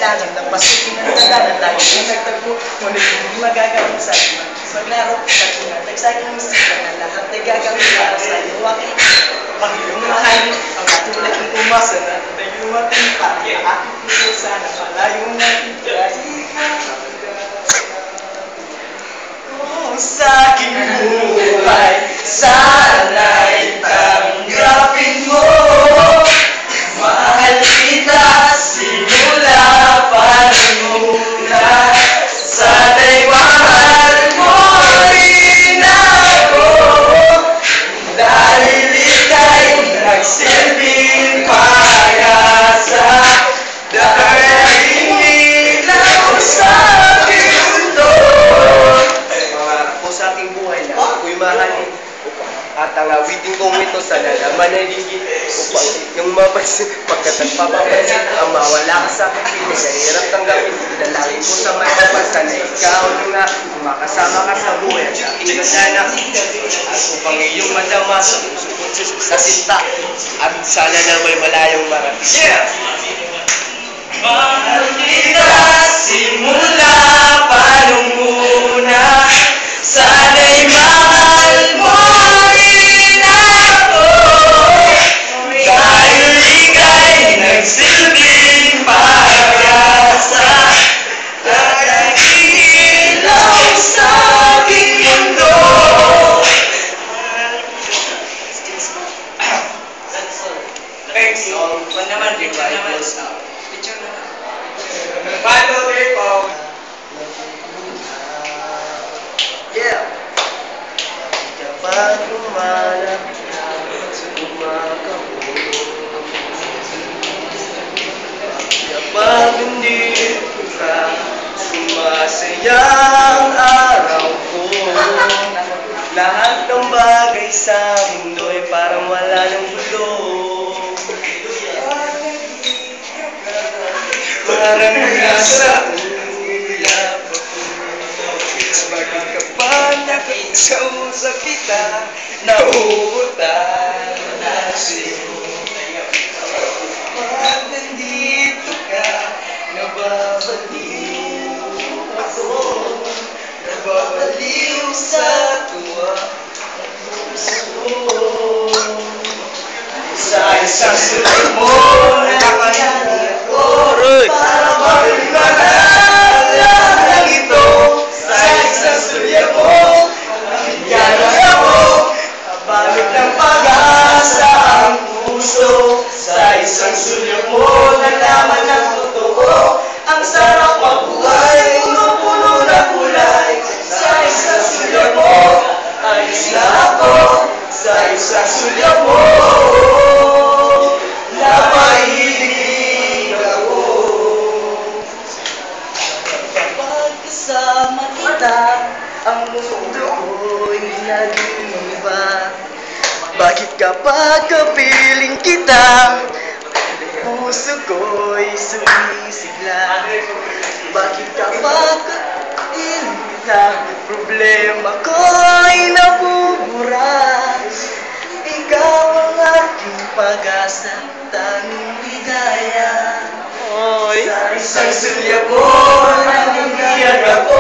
kailangan ng pasukin ng taga na tayo na nagtagpo. Ngunit hindi magagawin sa atin. Maglaro sa tuna, nagsayang isip na lahat ay gagawin para sa iyo. Aking Panginoong mahalin, ang tulad ng umasa na tayo ating para aking puso sana malayo natin dahil kung sa aking buhay sana'y tanggapin mo. Mahal kita simula pa nung una. Sana'y mahal mo rin ako. Dahil ika'y nagsilbing pag-asa. Dahil ilaw sa aking mundo. Mga po sa ating buhay na ako'y mahalin. At ang awitin kong ito sa lalaman ay ligid upang yung mapansin pagkat nagpapapansin ang mawala ka sa aking piling ay hirap tanggapin. Dalangin ko sa may mapansin na ikaw nga makasama ka sa buhay at aking kasana at upang iyong madama sa puso sa sinta at sana na may malayong marating. Yeah! Mahal kita simula pa nung una. Sana'y mahal mo rin ako. Dahil ika'y nagsilbing pag-asa. Nag-ilaw sa aking mundo. Thanks, all. Kung naman, di ba? Picture na lang. Bible people. Yeah. Kapag lumalapit sa kumakahulog, kapag nandito ka, sumasaya ang araw ko. Lahat ng bagay sa mundo ay parang wala ng gulo. Parang nasa ulap bakit kapag nakakausap kita, nauutan na sa'yo. Kapag nandito ka, nababaliw ako. Nababaliw sa tuwa at puso. Sa isang sulay mo, nakakaya ako. Para magmanal lang ito. Sa isang sulya mo, nakikiyara ako. Balot ng pag-asa ang puso. Sa isang sulya mo, nalaman ng totoo. Ang sarap mabuhay, puno-puno na kulay. Sa isang sulya mo, ayos na ako. Sa isang sulya mo, napahilig ako. Kapag kasama kita, ang mundo ko'y naging iba. Bakit kapag kapiling kita, puso ko'y sumisigla? Bakit kapag kapiling kita, problema ko'y nabubura? Ikaw ang aking pag-asa, tanging ligaya. Sa isang sulya mo, nangingiyak ako.